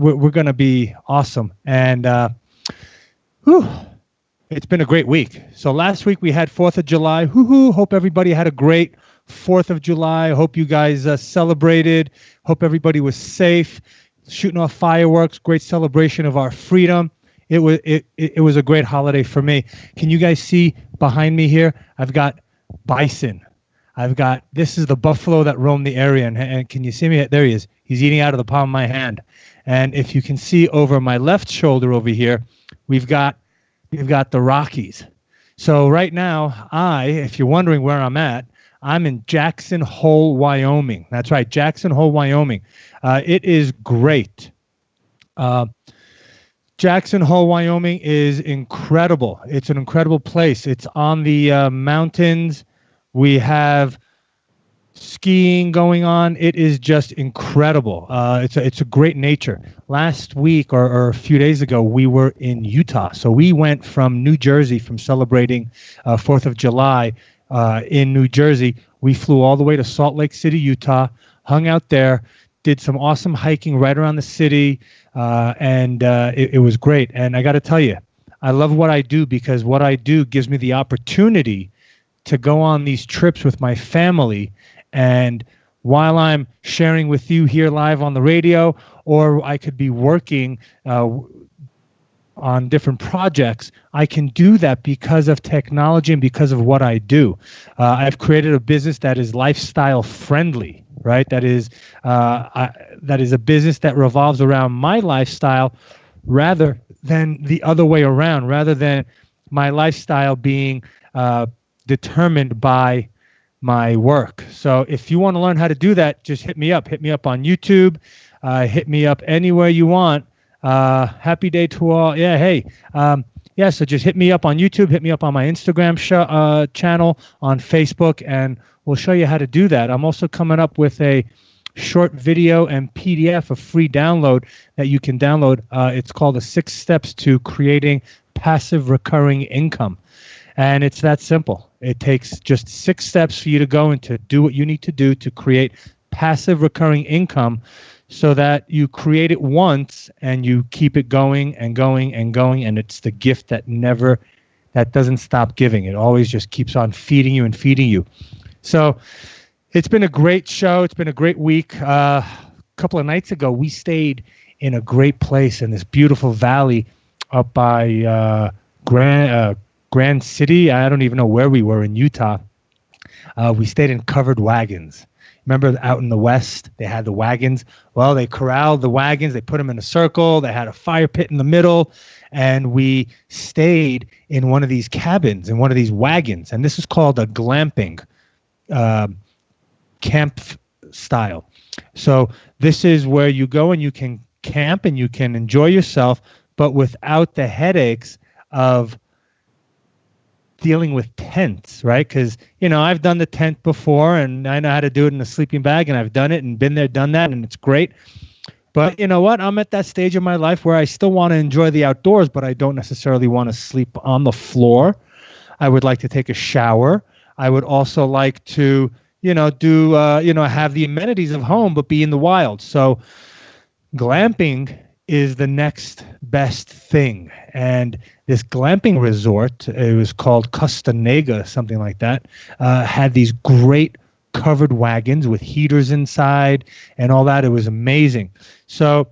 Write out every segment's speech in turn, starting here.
we're going to be awesome. And whew, it's been a great week. So last week we had 4th of July. Hope everybody had a great 4th of July. Hope you guys celebrated. Hope everybody was safe, shooting off fireworks. Great celebration of our freedom. It was a great holiday for me. Can you guys see behind me here? I've got bison. This is the buffalo that roam the area. And can you see me? There he is. He's eating out of the palm of my hand. And if you can see over my left shoulder over here, we've got the Rockies. So right now, if you're wondering where I'm at, I'm in Jackson Hole, Wyoming. That's right, Jackson Hole, Wyoming. It is great. Jackson Hole, Wyoming is incredible. It's an incredible place. It's on the mountains. We have skiing going on. It is just incredible. It's a great nature. Last week or a few days ago, we were in Utah. So we went from New Jersey, from celebrating 4th of July in New Jersey. We flew all the way to Salt Lake City, Utah, hung out there, did some awesome hiking right around the city, and it was great. And I got to tell you, I love what I do, because what I do gives me the opportunity to go on these trips with my family. And while I'm sharing with you here live on the radio, or I could be working on different projects, I can do that because of technology and because of what I do. I've created a business that is lifestyle friendly, right? That is a business that revolves around my lifestyle rather than the other way around, rather than my lifestyle being determined by my work. So if you want to learn how to do that, just hit me up. Hit me up on YouTube. Hit me up anywhere you want. Happy day to all. Yeah, hey. So just hit me up on YouTube. Hit me up on my Instagram channel, on Facebook, and we'll show you how to do that. I'm also coming up with a short video and PDF, a free download that you can download. It's called the 6 Steps to Creating Passive Recurring Income. And it's that simple. It takes just 6 steps for you to go and to do what you need to do to create passive recurring income, so that you create it once and you keep it going and going and going. And it's the gift that doesn't stop giving. It always just keeps on feeding you and feeding you. So it's been a great show. It's been a great week. A couple of nights ago, we stayed in a great place in this beautiful valley up by Grand City. I don't even know where we were in Utah. We stayed in covered wagons. Remember out in the West, they had the wagons. Well, they corralled the wagons. They put them in a circle. They had a fire pit in the middle. And we stayed in one of these cabins, in one of these wagons. And this is called a glamping camp style. So this is where you go and you can camp and you can enjoy yourself, but without the headaches of dealing with tents, right? Because, I've done the tent before and I know how to do it in a sleeping bag, and I've done it and been there, done that, and it's great. But you know what? I'm at that stage of my life where I still want to enjoy the outdoors, but I don't necessarily want to sleep on the floor. I would like to take a shower. I would also like to, have the amenities of home, but be in the wild. So glamping is the next best thing. And this glamping resort, it was called Castanega, something like that, had these great covered wagons with heaters inside and all that. It was amazing. So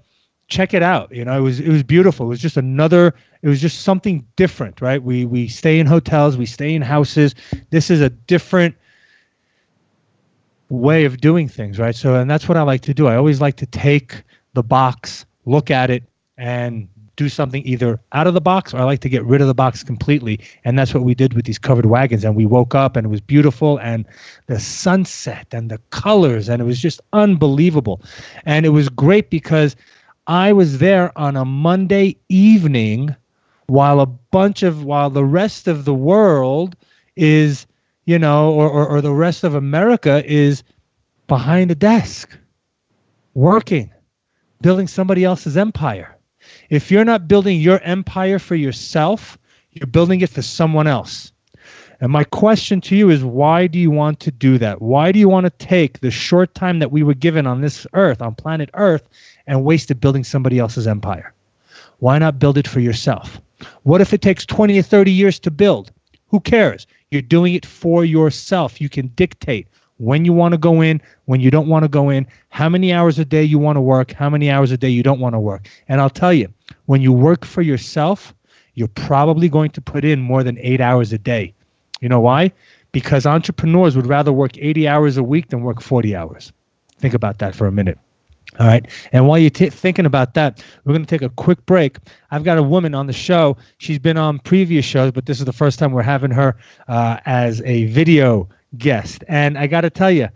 check it out. It was beautiful. It was just something different, right? We stay in hotels, we stay in houses. This is a different way of doing things, right? So, and that's what I like to do. I always like to take the box, look at it, and do something either out of the box, or I like to get rid of the box completely. And that's what we did with these covered wagons. And we woke up and it was beautiful, and the sunset and the colors, and it was just unbelievable. And it was great because I was there on a Monday evening while the rest of the world is, or the rest of America is behind a desk, working, building somebody else's empire. If you're not building your empire for yourself, you're building it for someone else. And my question to you is, why do you want to do that? Why do you want to take the short time that we were given on this earth, on planet Earth, and waste it building somebody else's empire? Why not build it for yourself? What if it takes 20 or 30 years to build? Who cares? You're doing it for yourself. You can dictate when you want to go in, when you don't want to go in, how many hours a day you want to work, how many hours a day you don't want to work. And I'll tell you, when you work for yourself, you're probably going to put in more than 8 hours a day. You know why? Because entrepreneurs would rather work 80 hours a week than work 40 hours. Think about that for a minute. All right. And while you're thinking about that, we're going to take a quick break. I've got a woman on the show. She's been on previous shows, but this is the first time we're having her as a video guest. And I got to tell you,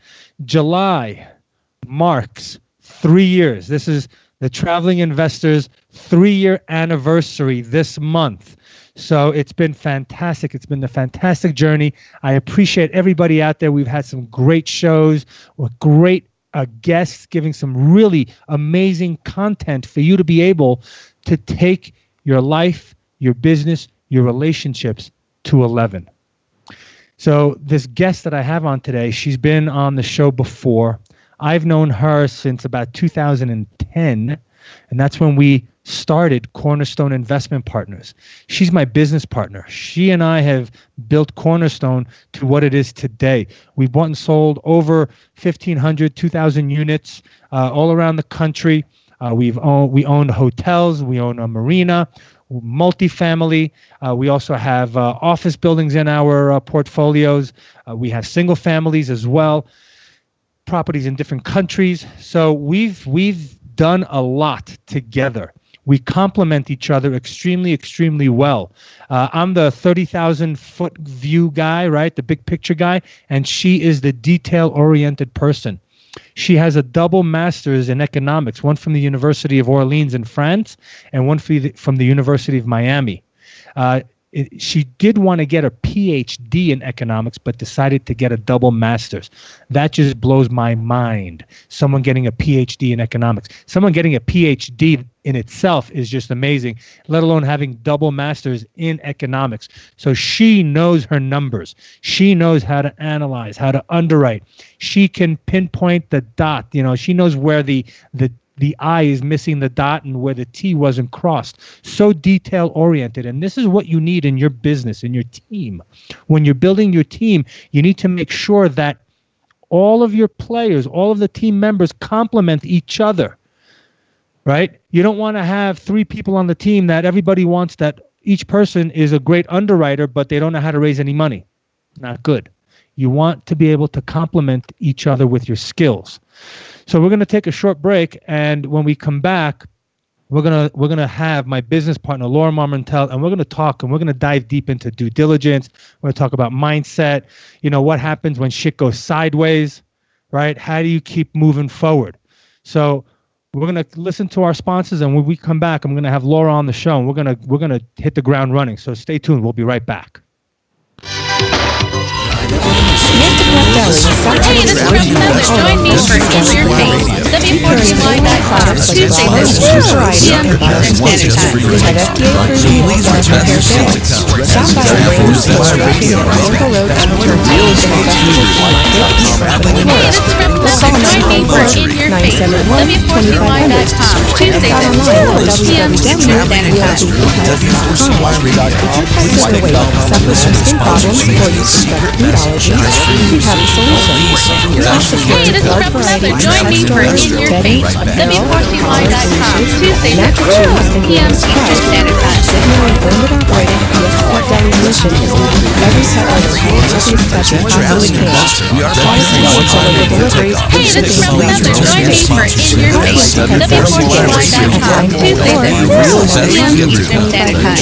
July marks 3 years. This is the Traveling Investors 3-year anniversary this month. So it's been fantastic. It's been a fantastic journey. I appreciate everybody out there. We've had some great shows with great guests giving some really amazing content for you to be able to take your life, your business, your relationships to 11. So this guest that I have on today, she's been on the show before. I've known her since about 2010, and that's when we started Cornerstone Investment Partners. She's my business partner. She and I have built Cornerstone to what it is today. We've bought and sold over 1,500, 2,000 units all around the country. We own hotels. We own a marina, multifamily. We also have office buildings in our portfolios. We have single families as well, properties in different countries. So we've done a lot together. We complement each other extremely, extremely well. I'm the 30,000-foot view guy, right? The big picture guy. And she is the detail-oriented person. She has a double master's in economics, one from the University of Orleans in France and one from the University of Miami. She did want to get a PhD in economics, but decided to get a double master's. That just blows my mind. Someone getting a PhD in economics. Someone getting a PhD in itself is just amazing, let alone having double masters in economics. So she knows her numbers. She knows how to analyze, how to underwrite. She can pinpoint the dot. You know, she knows where the I is missing the dot and where the T wasn't crossed. So detail oriented. And this is what you need in your business, in your team. When you're building your team, you need to make sure that all of your players, all of the team members complement each other, right? You don't want to have 3 people on the team that everybody wants, that each person is a great underwriter, but they don't know how to raise any money. Not good. You want to be able to complement each other with your skills. So we're going to take a short break, and when we come back, we're gonna have my business partner Laura Marmontel, and we're going to talk, and we're going to dive deep into due diligence. We're going to talk about mindset. You know, what happens when shit goes sideways, right? How do you keep moving forward? So we're going to listen to our sponsors, and when we come back, I'm going to have Laura on the show, and we're going to hit the ground running. So stay tuned. We'll be right back. Hey, this is Remember, join me for In Your Face, W4CY.com, Tuesday through p.m. Eastern Standard Time. At FDA approved meals that prepare families. Stop by our brand store located on Circle Road and Turn Deals and Investment Market. Hey, this is Remember, join me for In Your Face, W4CY.com, Tuesday through p.m. Eastern Standard Time. If you're pregnant or waiting, suffer from skin problems, or you suspect food allergies, we have a solution. Hey, this is Remember, join me for In Your Face, W4CY.com, Tuesday through p.m. Eastern Standard Time. Signaling owned and operated PSP dilution is making every cut of the every touch of possible care. Deliveries. Hey, this is Remember, join me for In Your Face, W4CY.com, Tuesday through p.m. Eastern Standard Time.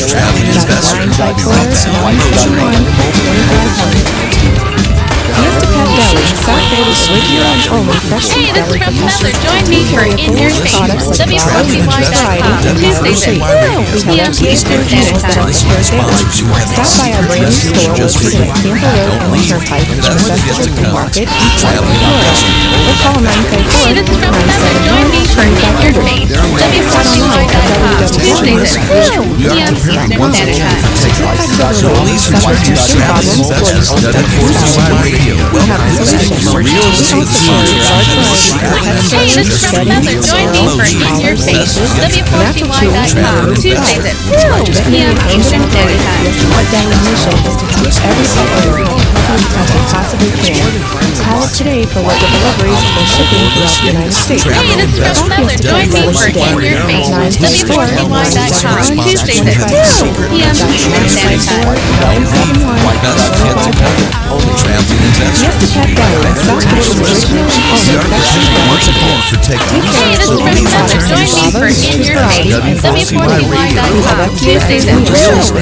Fiesta Pet Deli, South Davis Whittier and only fresh Hey, this is deli Remember, join me for In Your Face, W4CY.com, Tuesday through p.m. Eastern Standard Time. Stop by our brand new store located at Tampa Road and the Turnpike in the West Flea Market, Florida. Or call 934-971-2500. Hey, this is Remember, join me for In Your Face, W4CY.com, Tuesday Tuesdays at 2 p.m. Eastern Standard Time. So please return your travel investors to W4CY Radio. Welcome to the Real Estate Guru. Hey, this is Trevor Feather. Join me for In Your Face. W4CY.com. Tuesdays at 2 p.m. Eastern Standard Time. What Daddy's mission is to teach every Saturday as we possibly can. Call us today for local deliveries and shipping throughout the United States. Hey, this is Trevor Feather. Join me for In Your Face. W4CY.com. Tuesdays at 2 p.m. Eastern Standard Time. Yes, the Pet Gallery, South Florida's original and only Hey, this is Trevor Feather. Join me for In Your Face. W4CY.com. Tuesdays at 2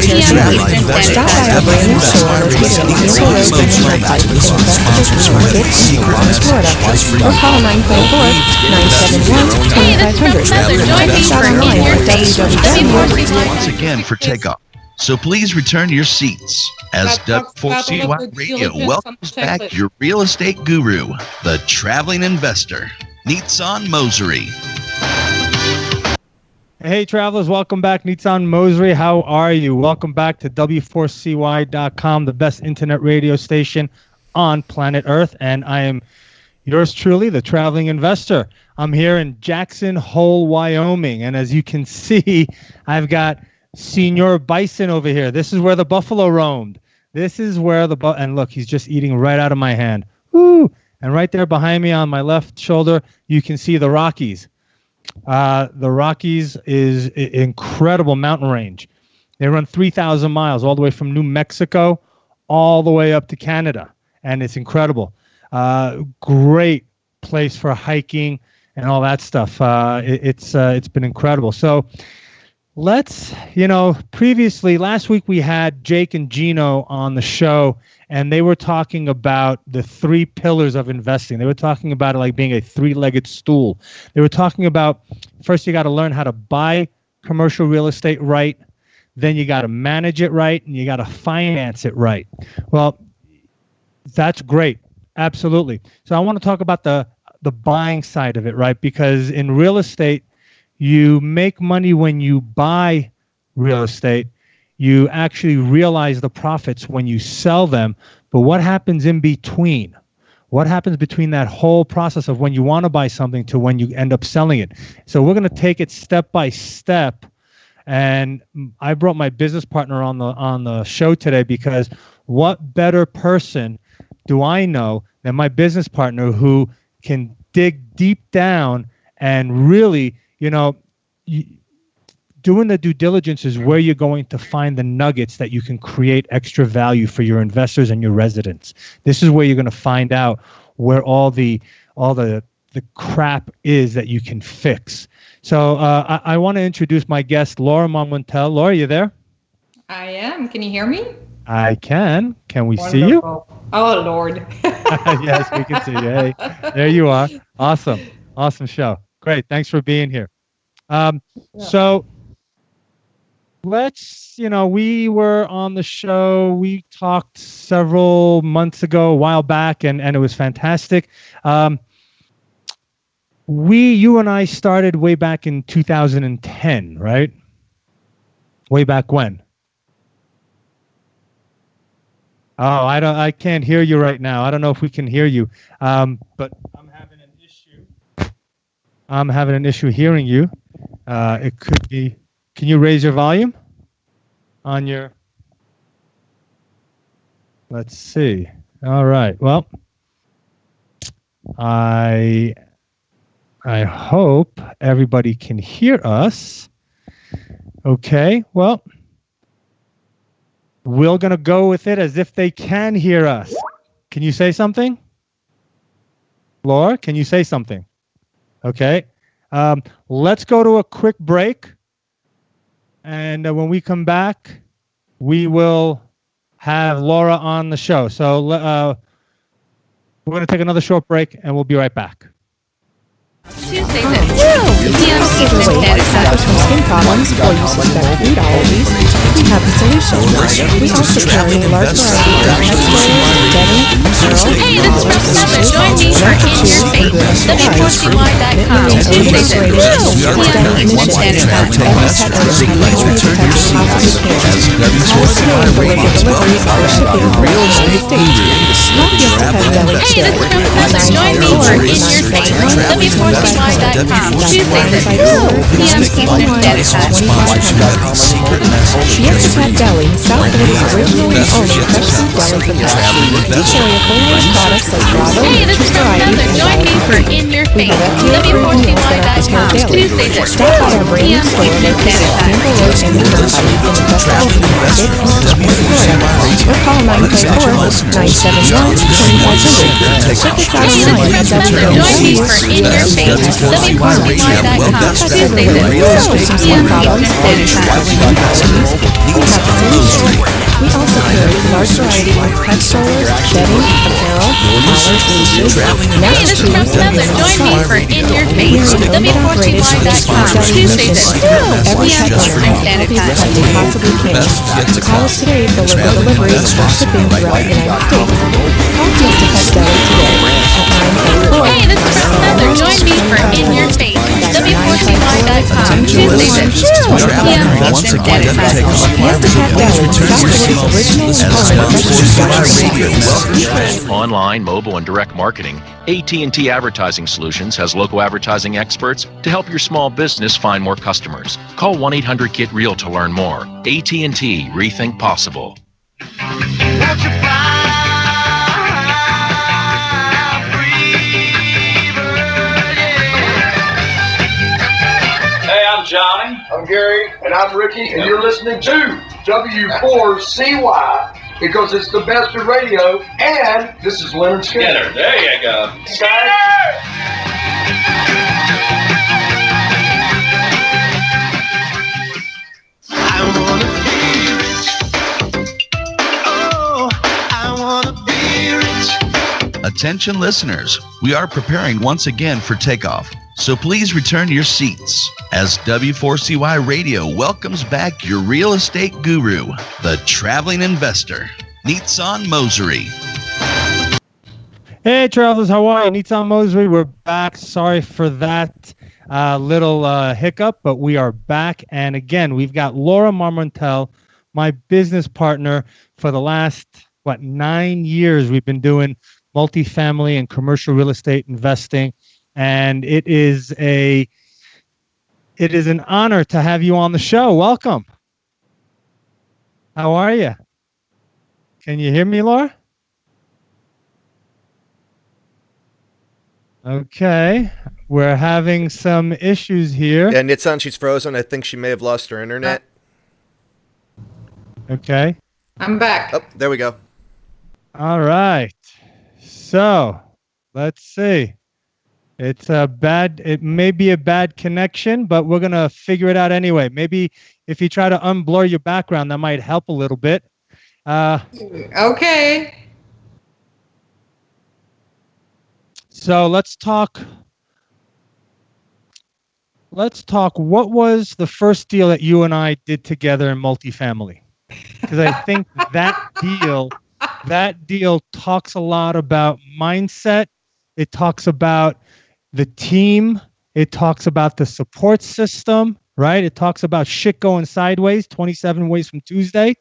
p.m. Eastern Standard Stop by our Time. brand new store located on East Road, Turnpike in West Market, Florida, or call 944-971-2500. Hey, this is Trevor Feather. Join me for In Your Face. W4CY. Once again for takeoff. So please return your seats as W4CY Radio welcomes back your real estate guru, the traveling investor, Nitsan Mosery. Hey, travelers, welcome back. Nitsan Mosery, how are you? Welcome back to W4CY.com, the best internet radio station on planet Earth. And I am yours truly, the traveling investor. I'm here in Jackson Hole, Wyoming. And as you can see, I've got Senior Bison over here. This is where the buffalo roamed. This is where and look, he's just eating right out of my hand. Woo! And right there behind me on my left shoulder, you can see the Rockies. The Rockies is incredible mountain range. They run 3,000 miles all the way from New Mexico all the way up to Canada, and it's incredible. Great place for hiking and all that stuff. It's been incredible. So previously last week we had Jake and Gino on the show, and they were talking about the 3 pillars of investing. They were talking about it like being a 3-legged stool. They were talking about, first you got to learn how to buy commercial real estate right, then you got to manage it right, and you got to finance it right. Well, that's great. Absolutely. So I want to talk about the buying side of it, right? Because in real estate, you make money when you buy real estate. You actually realize the profits when you sell them. But what happens in between? What happens between that whole process of when you want to buy something to when you end up selling it? So we're going to take it step by step. And I brought my business partner on the show today because what better person do I know than my business partner who can dig deep down and really, doing the due diligence is where you're going to find the nuggets that you can create extra value for your investors and your residents. This is where you're going to find out where all the crap is that you can fix. So I want to introduce my guest, Laura Monmontel. Laura, you there? I am. Can you hear me? I can. Can we Wonderful. see you? Oh, Lord. Yes, we can see you. Hey, there you are. Awesome. Awesome show. Great. Thanks for being here. So we were on the show. We talked several months ago, a while back, and it was fantastic. You and I started way back in 2010, right? Way back when? Oh, I can't hear you right now. I don't know if we can hear you. But I'm having an issue. I'm having an issue hearing you. It could be. Can you raise your volume on your? Let's see. All right. Well, I hope everybody can hear us. Okay. Well, we're going to go with it as if they can hear us. Can you say something? Laura, can you say something? Okay. Let's go to a quick break. And when we come back, we will have Laura on the show. So we're going to take another short break, and we'll be right back. Tuesdays at 2 p.m. Eastern Standard Time. problems or you suspect food allergies, we have the solution. We also carry a large variety of pet spoilers, bedding, apparel, Hey, this is Russ Mother. Join me for In Your Face. W4CY.com. Tuesdays at 2 p.m. Eastern Standard Time. Hey, this is Russ Mother. Join me for In Your Face. W4CY.com. Tuesdays at 2 p.m. Eastern Standard Time. Fiesta Pet Deli, South Florida's original and only fresh food deli for pets. We carry a full range of products like Bravo, Hey, this is Russ Mother. Join me for In Your Face. W4CY.com. Tuesdays at 2 Stop by our brand new store p.m. located Eastern at Standard Sample Time. Road in the Festival Market, North Florida. Or call 954-971-2500. Check us out Hey, online this at is Russ Mother. Join me for In Your Face. W4CY.com. Tuesdays at 2 p.m. Eastern Standard Time. We also carry a large variety of pet strollers, bedding, apparel, collars, leashes, Hey, nest this is shoes, Russ Mother. Join me for In Your Face. W4CY.com. Tuesdays at 2 every p.m. pet Eastern owner Standard healthiest pet Time. they possibly can. Call us today for local deliveries or shipping throughout the United States. Call Fiesta Pet Deli today at 954. Hey, this is Russ Mother. Join me for In Your Face. W4CY.com. Tuesdays at 2 p.m. Eastern Standard Time. Fiesta Pet Deli, South Florida's original home of fresh food deli. Online, mobile, and direct marketing, AT&T Advertising Solutions has local advertising experts to help your small business find more customers. Call 1-800-GET-REAL to learn more. AT&T, rethink possible. Hey, I'm Johnny. I'm Gary. And I'm Ricky. And you're listening to W4CY because it's the best of radio. And this is Leonard Skinner. Skinner. There you go. Attention listeners, we are preparing once again for takeoff, so please return your seats as W4CY Radio welcomes back your real estate guru, the traveling investor, Nitsan Mosery. Hey, travelers, how are you? Nitsan Mosery, we're back. Sorry for that little hiccup, but we are back. And again, we've got Laura Marmontel, my business partner for the last, 9 years. We've been doing multifamily and commercial real estate investing, and it is an honor to have you on the show. Welcome. How are you? Can you hear me, Laura? Okay, we're having some issues here. Yeah, Nitsan, she's frozen. I think she may have lost her internet. Okay. I'm back. Oh, there we go. All right. So, let's see. It may be a bad connection, but we're going to figure it out anyway. Maybe if you try to unblur your background, that might help a little bit. Okay. So let's talk. What was the first deal that you and I did together in multifamily? Because I think that deal talks a lot about mindset. It talks about the team. It talks about the support system, right? It talks about shit going sideways, 27 ways from Tuesday,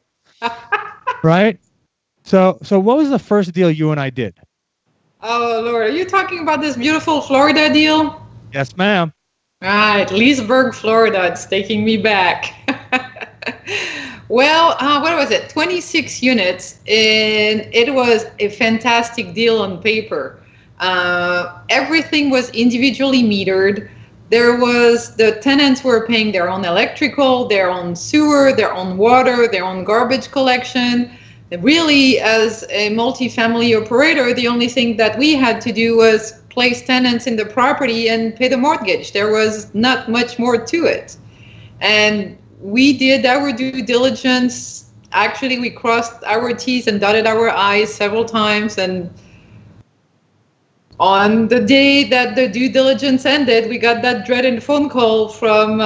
right? So what was the first deal you and I did? Oh, Lord. Are you talking about this beautiful Florida deal? Yes, ma'am. Right. Leesburg, Florida. It's taking me back. Well, what was it? 26 units, and it was a fantastic deal on paper. Everything was individually metered. The tenants were paying their own electrical, their own sewer, their own water, their own garbage collection. And really, as a multifamily operator, the only thing that we had to do was place tenants in the property and pay the mortgage. There was not much more to it. And we did our due diligence. Actually, we crossed our T's and dotted our I's several times. And on the day that the due diligence ended, we got that dreaded phone call from,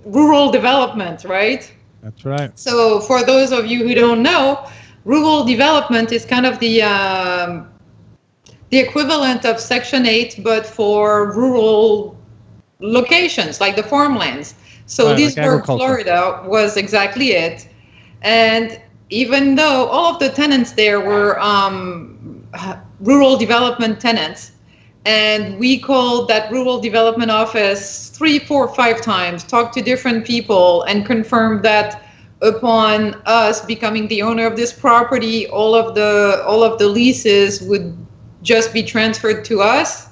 rural development, right? That's right. So for those of you who don't know, rural development is kind of the equivalent of Section 8, but for rural locations, like the farmlands. So Right, this like where agriculture. Florida was exactly it. And even though all of the tenants there were rural development tenants, and we called that rural development office 3, 4, 5 times, talked to different people, and confirmed that upon us becoming the owner of this property, all of the leases would just be transferred to us.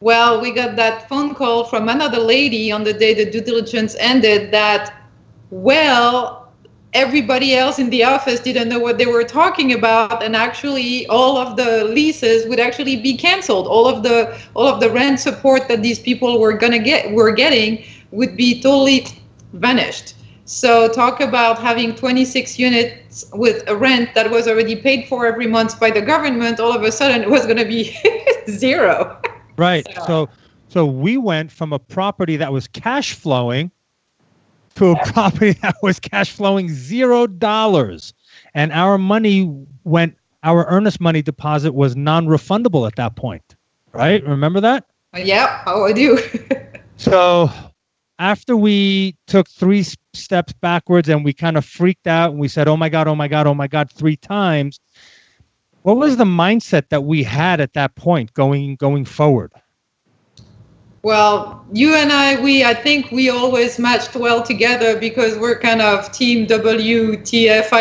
Well, we got that phone call from another lady on the day the due diligence ended that, well, everybody else in the office didn't know what they were talking about, and actually all of the leases would actually be canceled. All of the rent support that these people were getting would be totally vanished. So talk about having 26 units with a rent that was already paid for every month by the government. All of a sudden, it was going to be zero. Right. So we went from a property that was cash flowing to a property that was cash flowing $0, and our earnest money deposit was non-refundable at that point. Right? Remember that? Yeah. Oh, I do. So after we took 3 steps backwards and we kind of freaked out and we said, oh my God, 3 times. What was the mindset that we had at that point going forward? Well, you and I think we always matched well together because we're kind of team WTFIT.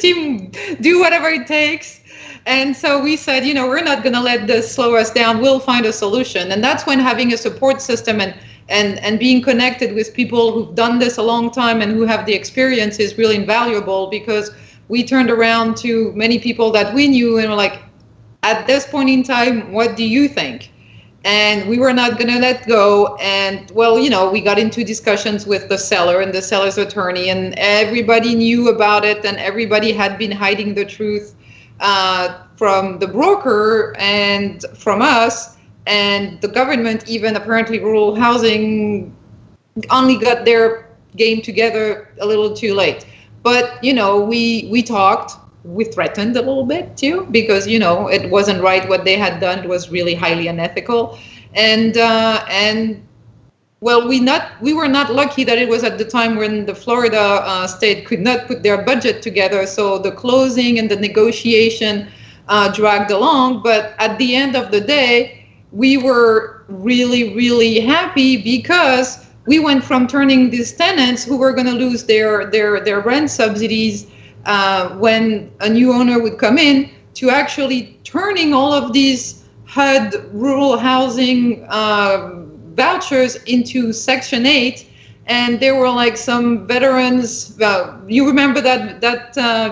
Team do whatever it takes. And so we said, we're not going to let this slow us down. We'll find a solution. And that's when having a support system and being connected with people who've done this a long time and who have the experience is really invaluable, because we turned around to many people that we knew and were like, at this point in time, what do you think? And we were not going to let go. And well, we got into discussions with the seller and the seller's attorney, and everybody knew about it, and everybody had been hiding the truth from the broker and from us, and the government, even apparently rural housing, only got their game together a little too late. But, we talked, we threatened a little bit too, because, it wasn't right what they had done. It was really highly unethical. And well, we were not lucky that it was at the time when the Florida state could not put their budget together. So the closing and the negotiation dragged along. But at the end of the day, we were really, really happy because we went from turning these tenants who were going to lose their rent subsidies when a new owner would come in, to actually turning all of these HUD rural housing vouchers into Section 8. And there were like some veterans, you remember that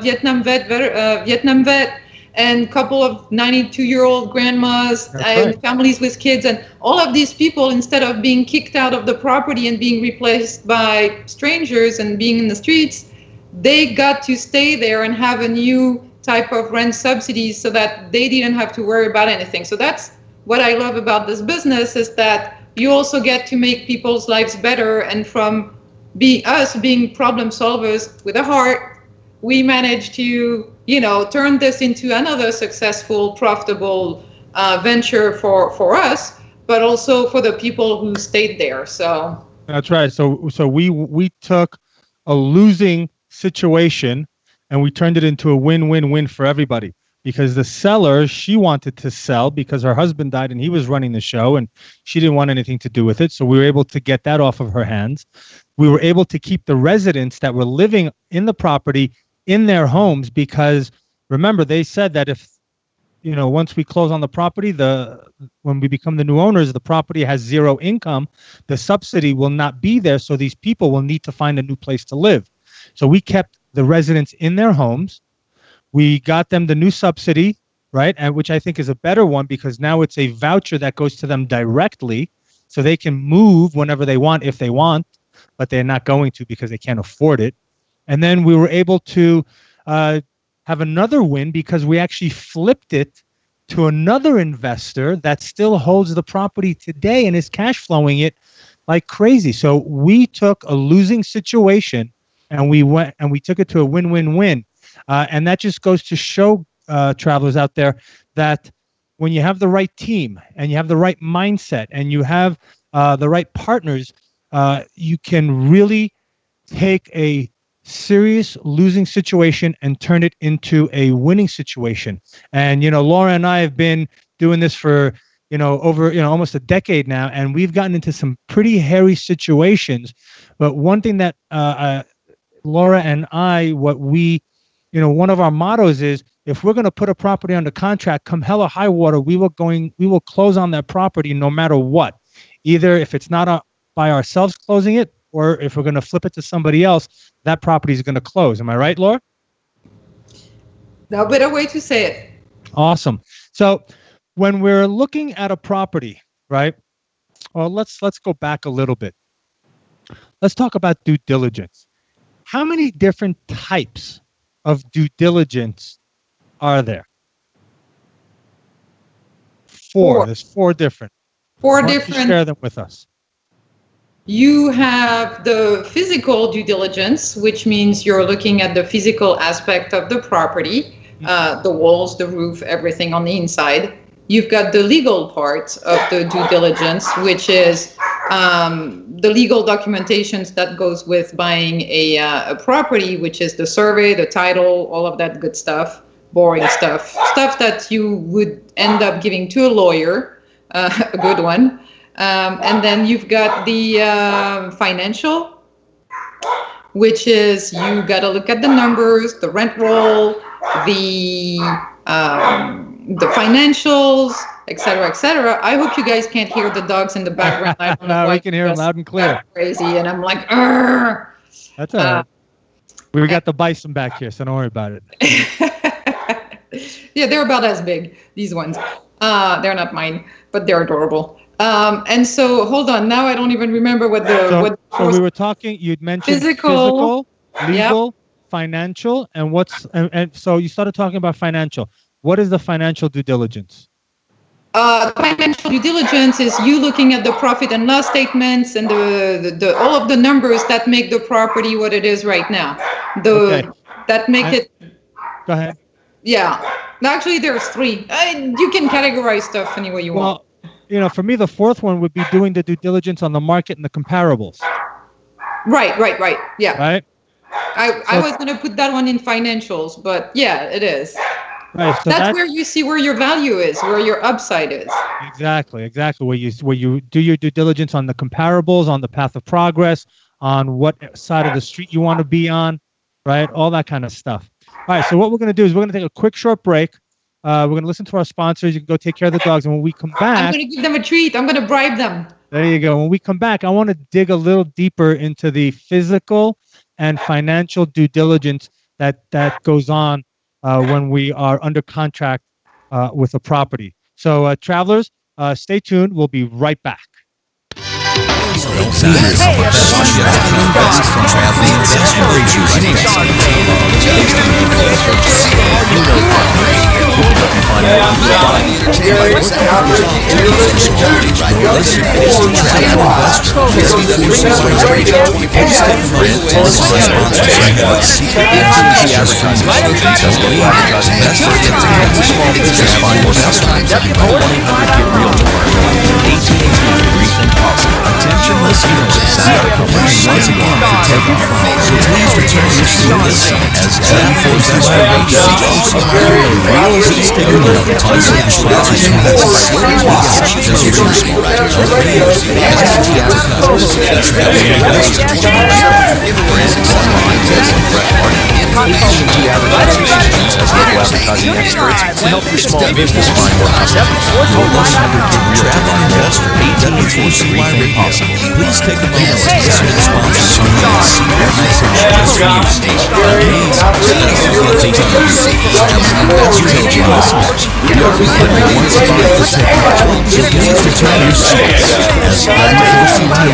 Vietnam vet, and a couple of 92-year-old grandmas and families with kids, and all of these people, instead of being kicked out of the property and being replaced by strangers and being in the streets, they got to stay there and have a new type of rent subsidies so that they didn't have to worry about anything. So that's what I love about this business, is that you also get to make people's lives better. And from us being problem solvers with a heart, we managed to, turn this into another successful, profitable venture for us, but also for the people who stayed there. So that's right. So we took a losing situation and we turned it into a win-win-win for everybody, because the seller, she wanted to sell because her husband died and he was running the show and she didn't want anything to do with it. So we were able to get that off of her hands. We were able to keep the residents that were living in the property in their homes, because remember, they said that if, once we close on the property, when we become the new owners, the property has zero income, the subsidy will not be there. So these people will need to find a new place to live. So we kept the residents in their homes. We got them the new subsidy, right? And which I think is a better one, because now it's a voucher that goes to them directly, so they can move whenever they want, if they want, but they're not going to because they can't afford it. And then we were able to have another win because we actually flipped it to another investor that still holds the property today and is cash flowing it like crazy. So we took a losing situation and we took it to a win-win-win. And that just goes to show travelers out there that when you have the right team and you have the right mindset and you have the right partners, you can really take a serious losing situation and turn it into a winning situation. And, Laura and I have been doing this for, over, almost a decade now, and we've gotten into some pretty hairy situations. But one thing that Laura and I, one of our mottos is, if we're going to put a property under contract, come hell or high water, we will close on that property no matter what. Either if it's not by ourselves closing it, or if we're going to flip it to somebody else, that property is going to close. Am I right, Laura? No better way to say it. Awesome. So when we're looking at a property, right? Well, let's go back a little bit. Let's talk about due diligence. How many different types of due diligence are there? Four. There's four different. Four Why don't you different. share them with us. You have the physical due diligence, which means you're looking at the physical aspect of the property, the walls, the roof, everything on the inside. You've got the legal part of the due diligence, which is the legal documentations that goes with buying a property, which is the survey, the title, all of that good stuff, boring stuff that you would end up giving to a lawyer, a good one. And then you've got the financial, which is you got to look at the numbers, the rent roll, the financials, et cetera, et cetera. I hope you guys can't hear the dogs in the background. I don't know We can hear them loud and clear. Crazy, and I'm like, Arr! That's all right. We got the bison back here, so don't worry about it. Yeah, they're about as big, these ones. They're not mine, but they're adorable. And so, hold on. Now I don't even remember what the. So we were talking. You'd mentioned physical, legal, financial, and so you started talking about financial. What is the financial due diligence? Financial due diligence is you looking at the profit and loss statements and the all of the numbers that make the property what it is right now. That make it. Go ahead. Yeah, actually, there's three. You can categorize stuff any way you want. For me, the fourth one would be doing the due diligence on the market and the comparables. Right. Yeah. Right. I was going to put that one in financials, but yeah, it is. Right. So that's where you see where your value is, where your upside is. Exactly. Where you do your due diligence on the comparables, on the path of progress, on what side of the street you want to be on, right? All that kind of stuff. All right. So what we're going to do is we're going to take a quick short break. We're going to listen to our sponsors. You can go take care of the dogs. And when we come back... I'm going to give them a treat. I'm going to bribe them. There you go. When we come back, I want to dig a little deeper into the physical and financial due diligence that goes on when we are under contract with a property. So, travelers, stay tuned. We'll be right back. Attention listeners, we are preparing once again for taking flight, so please return your seats as Zen4Zen Radio superior real estate advertising strategy just for small writers, traveling investors, brands online, AT&T Advertising Solutions has local advertising experts to help your small business find more customers. Call 1-800-GET-REAL Traveling Investor, AT&T Possible. Please take a moment to listen to the sponsors who have a secret message just for you. Again, UTG listeners, we are preparing once again for technology, so please return your seats as Zen4Zen Okay,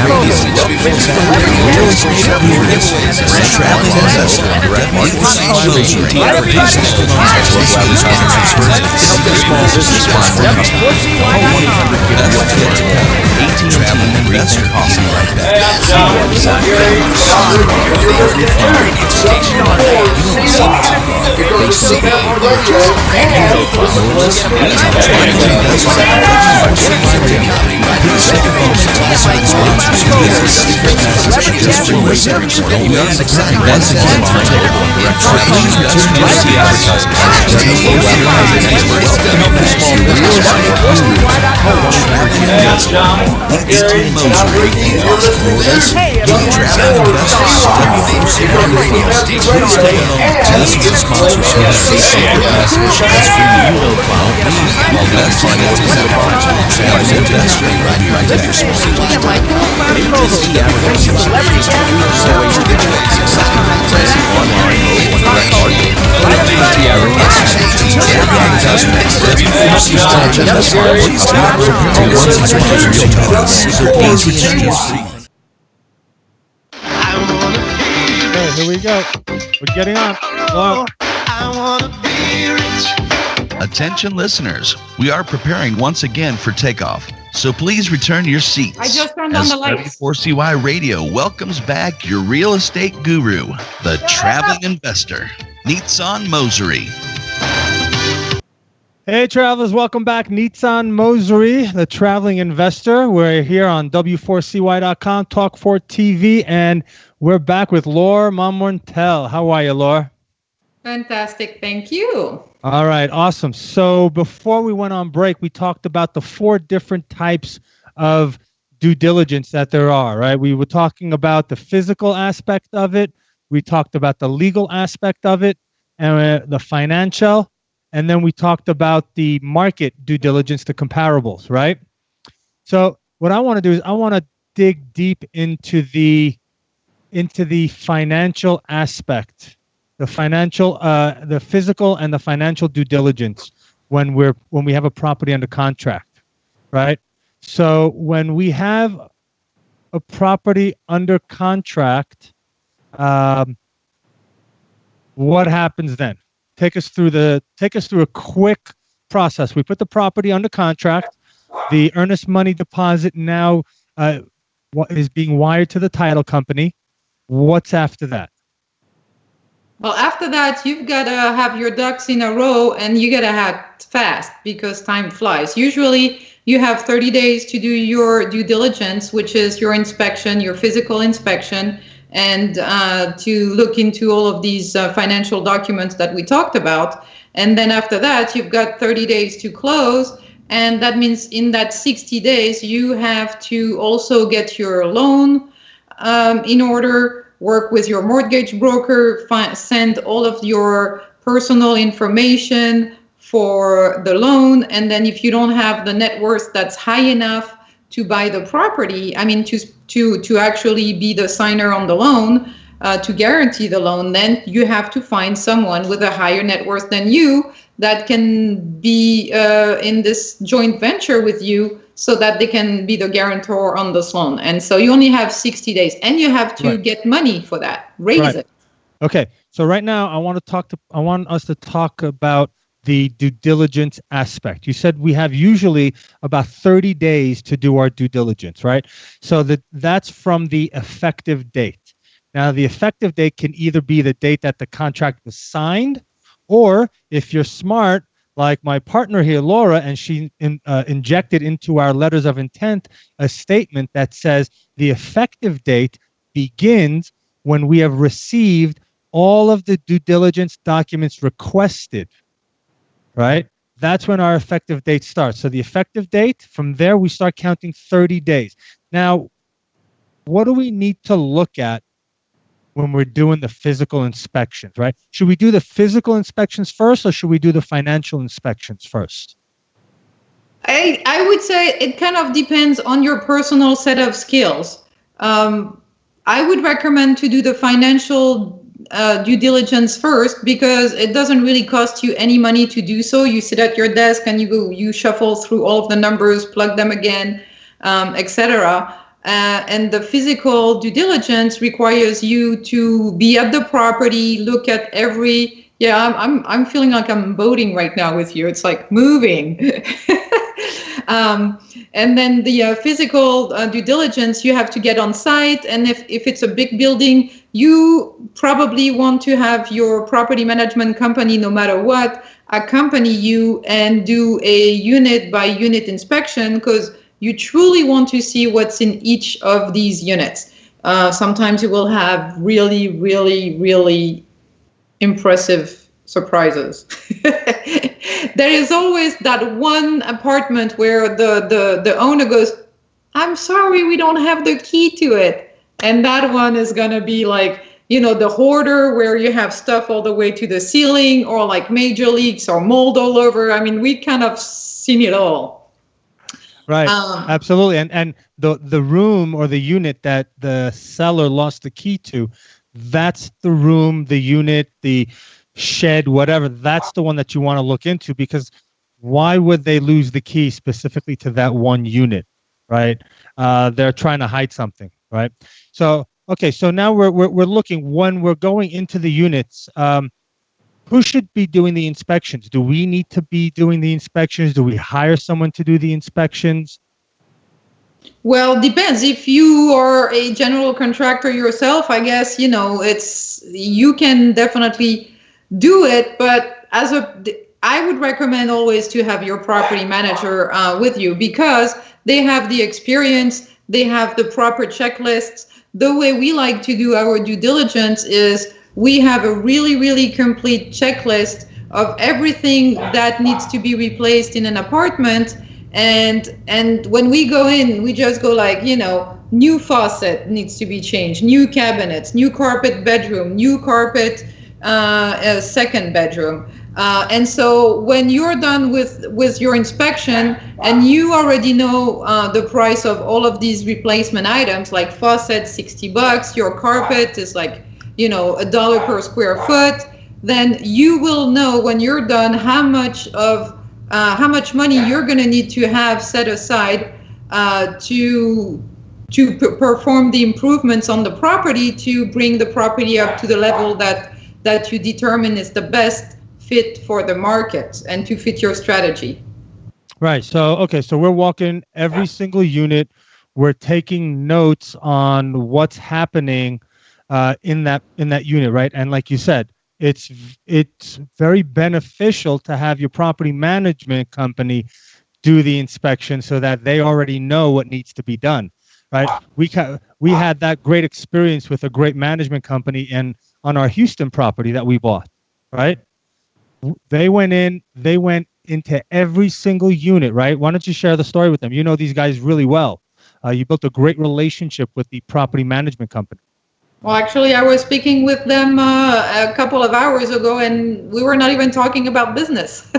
here we go. We're getting on. Hello. Attention listeners, we are preparing once again for takeoff. So please return your seats. I just turned on the lights. W4CY Radio welcomes back your real estate guru, the traveling investor, Nitsan Mosery. Hey, travelers, welcome back. Nitsan Mosery, the traveling investor. We're here on W4CY.com, Talk4 TV, and we're back with Laura Marmontel. How are you, Laura? Fantastic. Thank you. All right. Awesome. So before we went on break, we talked about the 4 different types of due diligence that there are, right? We were talking about the physical aspect of it. We talked about the legal aspect of it and the financial. And then we talked about the market due diligence, the comparables, right? So what I want to do is I want to dig deep into the financial aspect, the physical and the financial due diligence when we have a property under contract, right? So when we have a property under contract, what happens then? Take us through a quick process. We put the property under contract. The earnest money deposit now is being wired to the title company. What's after that? Well, after that, you've got to have your ducks in a row, and you got to act fast because time flies. Usually, you have 30 days to do your due diligence, which is your inspection, your physical inspection, and to look into all of these financial documents that we talked about. And then after that, you've got 30 days to close. And that means in that 60 days, you have to also get your loan in order, work with your mortgage broker, send all of your personal information for the loan. And then if you don't have the net worth that's high enough to buy the property, to actually be the signer on the loan, to guarantee the loan, then you have to find someone with a higher net worth than you that can be in this joint venture with you so that they can be the guarantor on this loan. And so you only have 60 days and you have to get money for that, raise it. Okay. So right now I want us to talk about the due diligence aspect. You said we have usually about 30 days to do our due diligence, right? So that's from the effective date. Now, the effective date can either be the date that the contract was signed, or if you're smart, like my partner here, Laura, and she injected into our letters of intent a statement that says the effective date begins when we have received all of the due diligence documents requested. Right? That's when our effective date starts. So the effective date, from there, we start counting 30 days. Now, what do we need to look at when we're doing the physical inspections, right? Should we do the physical inspections first, or should we do the financial inspections first? I would say it kind of depends on your personal set of skills. I would recommend to do the financial due diligence first, because it doesn't really cost you any money to do so. You sit at your desk and you shuffle through all of the numbers, plug them again, etc. And the physical due diligence requires you to be at the property, look at every. Yeah, I'm feeling like I'm boating right now with you. It's like moving. And then the physical due diligence, you have to get on site. And if it's a big building, you probably want to have your property management company, no matter what, accompany you and do a unit by unit inspection, because you truly want to see what's in each of these units. Sometimes you will have really, really, really impressive surprises. There is always that one apartment where the owner goes, "I'm sorry, we don't have the key to it." And that one is going to be like, the hoarder where you have stuff all the way to the ceiling, or like major leaks or mold all over. I mean, we kind of seen it all. Right. Absolutely. And the room or the unit that the seller lost the key to, that's the room, the unit, the shed, whatever, that's the one that you want to look into, because why would they lose the key specifically to that one unit, right? They're trying to hide something, right? So, okay, so now we're looking, when we're going into the units, who should be doing the inspections? Do we need to be doing the inspections? Do we hire someone to do the inspections? Well, depends. If you are a general contractor yourself, I guess, you can definitely do it, but I would recommend always to have your property manager with you, because they have the experience, they have the proper checklists. The way we like to do our due diligence is we have a really, really complete checklist of everything that needs to be replaced in an apartment. And when we go in, we just go like, new faucet needs to be changed, new cabinets, new carpet bedroom, new carpet a second bedroom. And so when you're done with your inspection and you already know the price of all of these replacement items, like faucet, $60, your carpet is like, $1 per square foot, then you will know when you're done how much money you're going to need to have set aside to perform the improvements on the property, to bring the property up to the level that you determine is the best fit for the market and to fit your strategy. Right. So, okay. So we're walking every single unit. We're taking notes on what's happening in that unit, right? And like you said, it's very beneficial to have your property management company do the inspection so that they already know what needs to be done, right? We had that great experience with a great management company on our Houston property that we bought, right? They went into every single unit, right? Why don't you share the story with them? You know these guys really well. You built a great relationship with the property management company. Well, actually, I was speaking with them a couple of hours ago, and we were not even talking about business.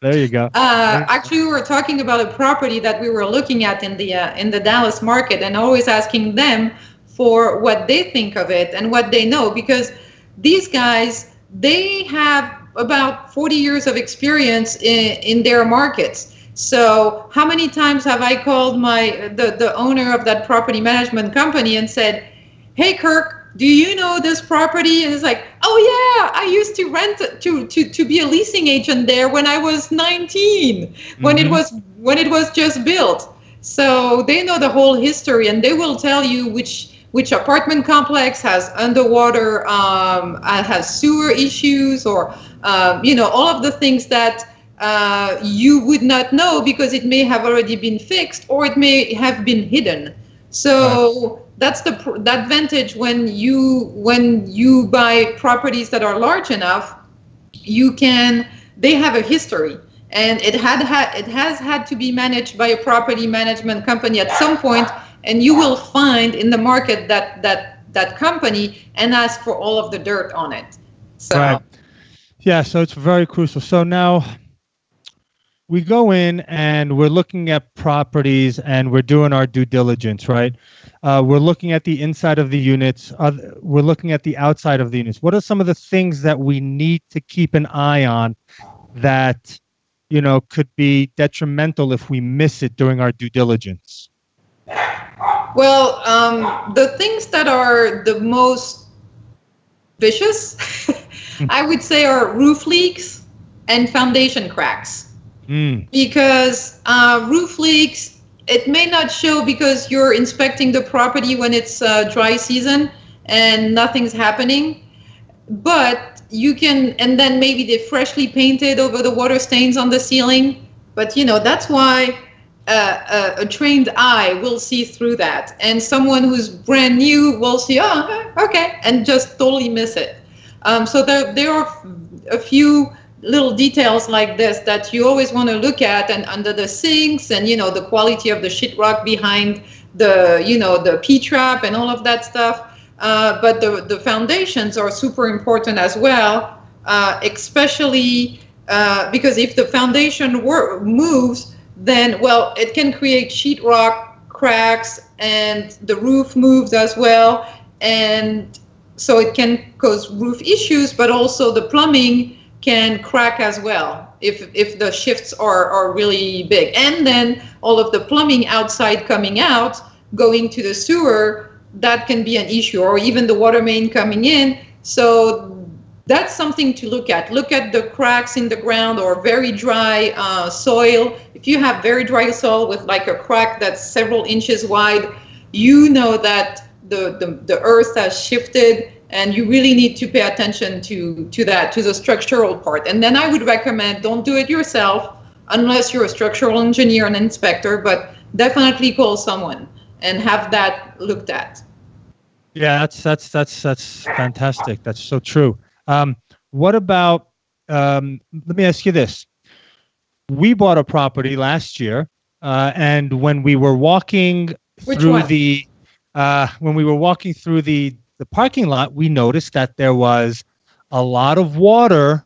There you go. Actually, we were talking about a property that we were looking at in the Dallas market, and always asking them for what they think of it and what they know, because these guys, they have about 40 years of experience in their markets. So how many times have I called the owner of that property management company and said, "Hey, Kirk, do you know this property?" And it's like, "Oh yeah, I used to rent to be a leasing agent there when I was 19, when it was just built." So they know the whole history, and they will tell you which apartment complex has underwater, has sewer issues, or all of the things that you would not know because it may have already been fixed or it may have been hidden. So that's the advantage when you buy properties that are large enough. They have a history, and it has had to be managed by a property management company at some point, and you will find in the market that company and ask for all of the dirt on it. So. Right. Yeah, so it's very crucial. So now we go in and we're looking at properties and we're doing our due diligence, right? We're looking at the inside of the units. We're looking at the outside of the units. What are some of the things that we need to keep an eye on that, could be detrimental if we miss it during our due diligence? Well, the things that are the most vicious, I would say, are roof leaks and foundation cracks. Because roof leaks, it may not show because you're inspecting the property when it's dry season and nothing's happening, but you can, and then maybe they freshly painted over the water stains on the ceiling. But that's why a trained eye will see through that, and someone who's brand new will see, oh, okay, and just totally miss it. So there are a few little details like this that you always want to look at, and under the sinks, and the quality of the sheetrock behind the P-trap and all of that stuff. But the foundations are super important as well, especially because if the foundation moves, then it can create sheetrock cracks, and the roof moves as well, and so it can cause roof issues, but also the plumbing can crack as well if the shifts are really big. And then all of the plumbing outside coming out, going to the sewer, that can be an issue, or even the water main coming in. So that's something to look at. Look at the cracks in the ground or very dry soil. If you have very dry soil with like a crack that's several inches wide, that the earth has shifted, and you really need to pay attention to that, to the structural part. And then I would recommend, don't do it yourself unless you're a structural engineer and inspector, but definitely call someone and have that looked at. Yeah, that's fantastic. That's so true. What about, let me ask you this. We bought a property last year, and when we were walking through the parking lot, we noticed that there was a lot of water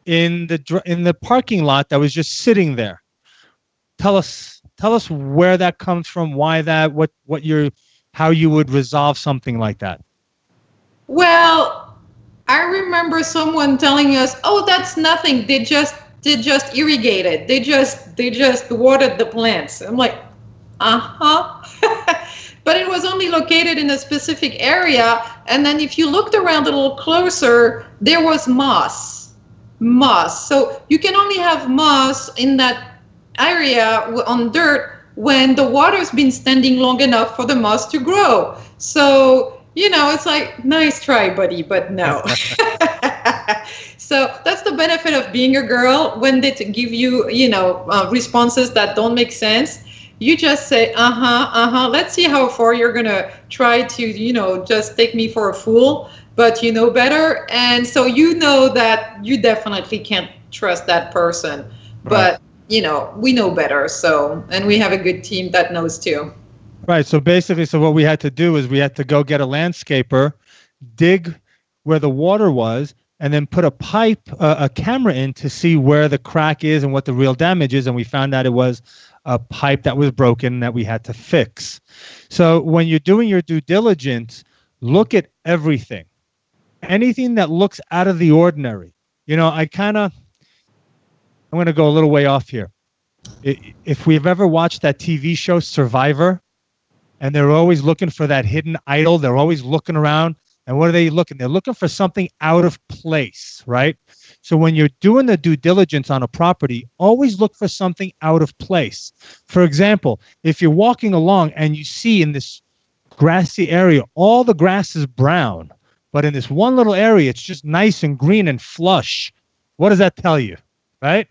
in the parking lot that was just sitting there. Tell us where that comes from, why that, how you would resolve something like that. Well, I remember someone telling us, "Oh, that's nothing. They just irrigated. They just watered the plants." I'm like, But it was only located in a specific area, and then if you looked around a little closer, there was moss. So you can only have moss in that area on dirt when the water's been standing long enough for the moss to grow. So, it's like, nice try, buddy, but no. So that's the benefit of being a girl. When they give you, responses that don't make sense, you just say, let's see how far you're going to try to, just take me for a fool, but you know better. And so that you definitely can't trust that person. Right. But, we know better. So, and we have a good team that knows too. Right. So basically, what we had to do is we had to go get a landscaper, dig where the water was, and then put a camera in to see where the crack is and what the real damage is. And we found out it was a pipe that was broken that we had to fix. So when you're doing your due diligence, look at everything. Anything that looks out of the ordinary. I'm going to go a little way off here. If we've ever watched that TV show Survivor, and they're always looking for that hidden idol, they're always looking around, and what are they looking? They're looking for something out of place, right? So when you're doing the due diligence on a property, always look for something out of place. For example, if you're walking along and you see in this grassy area, all the grass is brown, but in this one little area, it's just nice and green and flush. What does that tell you, right?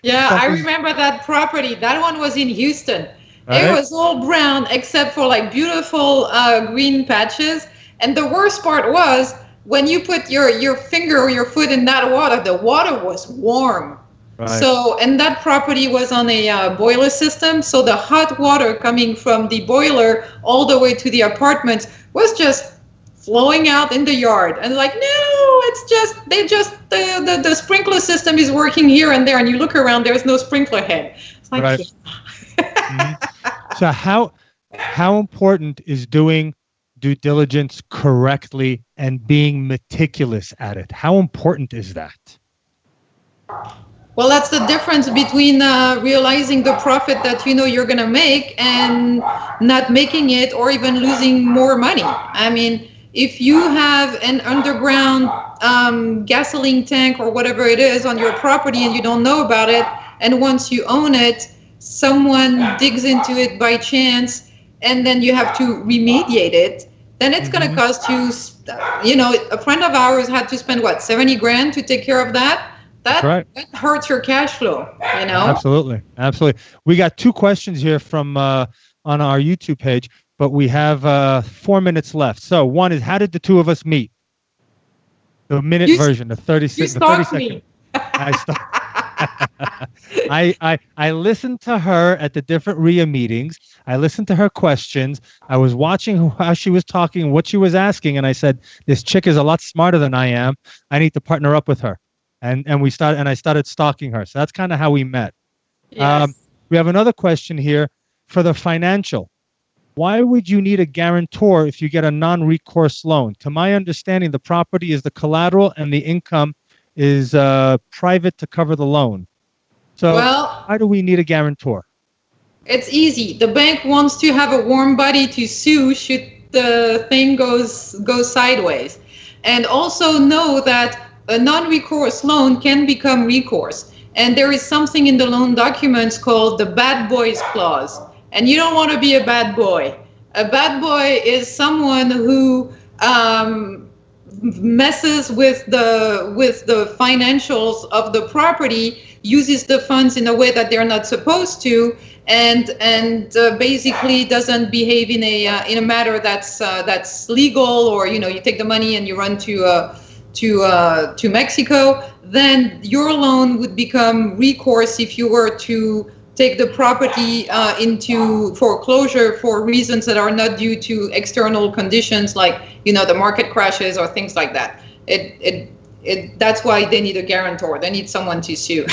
Yeah, I remember that property. That one was in Houston. Right. It was all brown except for like beautiful green patches. And the worst part was when you put your finger or your foot in that water, the water was warm. Right. So, and that property was on a boiler system. So the hot water coming from the boiler all the way to the apartments was just flowing out in the yard. And like, no, it's just, the sprinkler system is working here and there. And you look around, there's no sprinkler head. It's like, right. Mm-hmm. So how important is doing due diligence correctly and being meticulous at it? How important is that? Well, that's the difference between realizing the profit that you know you're going to make and not making it, or even losing more money. I mean, if you have an underground gasoline tank or whatever it is on your property and you don't know about it, and once you own it, someone digs into it by chance, and then you have to remediate it, then it's going to cost you, you know, a friend of ours had to spend, what, 70 grand to take care of that? That hurts your cash flow, you know? Absolutely. We got 2 questions here from on our YouTube page, but we have 4 minutes left. So one is, how did the two of us meet? The minute version, the 30 You stalked me. I listened to her at the different RIA meetings. I listened to her questions. I was watching how she was talking, what she was asking, and I said, this chick is a lot smarter than I am. I need to partner up with her. And I started stalking her. So that's kind of how we met. Yes. We have another question here for the financial. Why would you need a guarantor if you get a non-recourse loan? To my understanding, the property is the collateral and the income is private to cover the loan. So why do we need a guarantor? It's easy. The bank wants to have a warm body to sue should the thing go sideways. And also know that a non-recourse loan can become recourse. And there is something in the loan documents called the bad boys clause. And you don't want to be a bad boy. A bad boy is someone who messes with the financials of the property, uses the funds in a way that they're not supposed to, and basically doesn't behave in a matter that's legal, or you take the money and you run to Mexico. Then your loan would become recourse if you were to take the property into foreclosure for reasons that are not due to external conditions, like the market crashes or things like that. That's why they need a guarantor. They need someone to sue.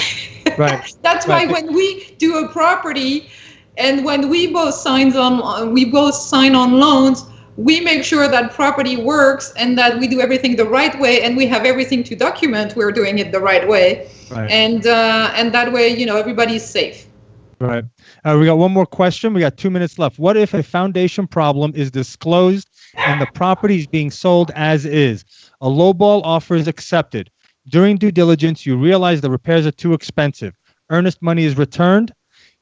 Right. That's why when we do a property and when we both sign on loans, we make sure that property works and that we do everything the right way, and we have everything to document we're doing it the right way. Right. And that way, everybody's safe. Right. We got one more question. We got 2 minutes left. What if a foundation problem is disclosed and the property is being sold as is? A lowball offer is accepted. During due diligence, you realize the repairs are too expensive. Earnest money is returned.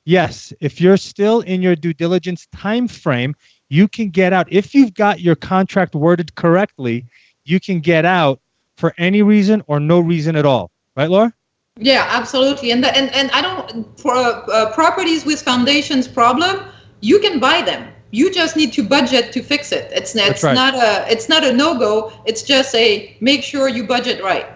Yes, if you're still in your due diligence time frame, you can get out. If you've got your contract worded correctly, you can get out for any reason or no reason at all. Right, Laura? Yeah, absolutely. And I don't, for properties with foundations problem, you can buy them. You just need to budget to fix it. It's not a no-go. It's just make sure you budget right.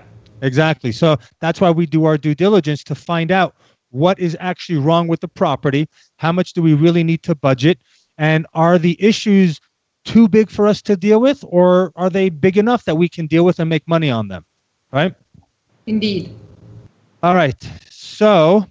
Exactly. So that's why we do our due diligence to find out what is actually wrong with the property. How much do we really need to budget? And are the issues too big for us to deal with, or are they big enough that we can deal with and make money on them? Right? Indeed. All right. So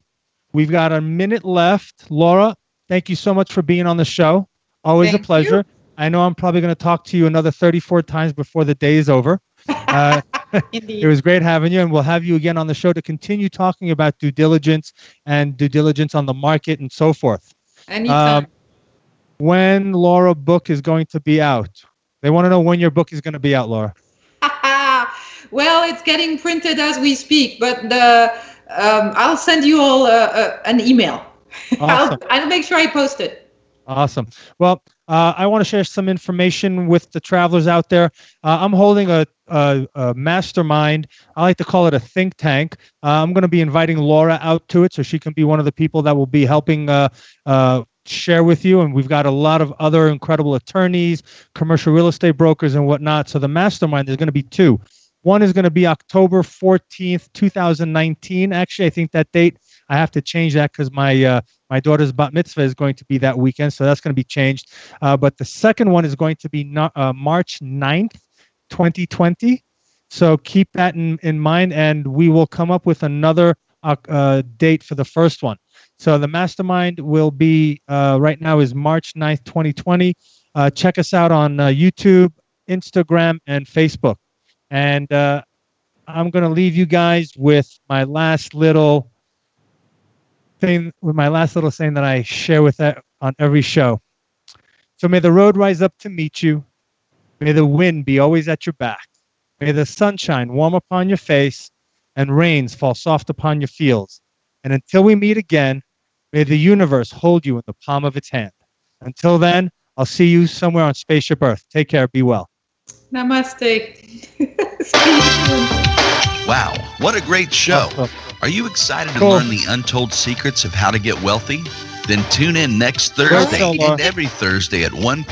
we've got a minute left. Laura, thank you so much for being on the show. Always a pleasure. You. I know I'm probably going to talk to you another 34 times before the day is over. It was great having you, and we'll have you again on the show to continue talking about due diligence and due diligence on the market and so forth. Anytime. When Laura book is going to be out? They want to know when your book is going to be out, Laura. Well, it's getting printed as we speak, but I'll send you all an email. Awesome. I'll make sure I post it. Awesome. Well, I want to share some information with the travelers out there. I'm holding a mastermind. I like to call it a think tank. I'm going to be inviting Laura out to it so she can be one of the people that will be helping share with you. And we've got a lot of other incredible attorneys, commercial real estate brokers and whatnot. So the mastermind, there's going to be 2. One is going to be October 14th, 2019. Actually, I think that date, I have to change that because my daughter's bat mitzvah is going to be that weekend. So that's going to be changed. But the second one is going to be March 9th, 2020. So keep that in mind, and we will come up with another date for the first one. So the mastermind will be, right now is March 9th, 2020. Check us out on YouTube, Instagram, and Facebook. And I'm going to leave you guys with my last little thing, with my last little saying that I share with that on every show. So may the road rise up to meet you. May the wind be always at your back. May the sunshine warm upon your face and rains fall soft upon your fields. And until we meet again, may the universe hold you in the palm of its hand. Until then, I'll see you somewhere on Spaceship Earth. Take care. Be well. Namaste. Wow, what a great show. Are you excited to learn the untold secrets of how to get wealthy? Then tune in next Thursday and every Thursday at 1 p.m.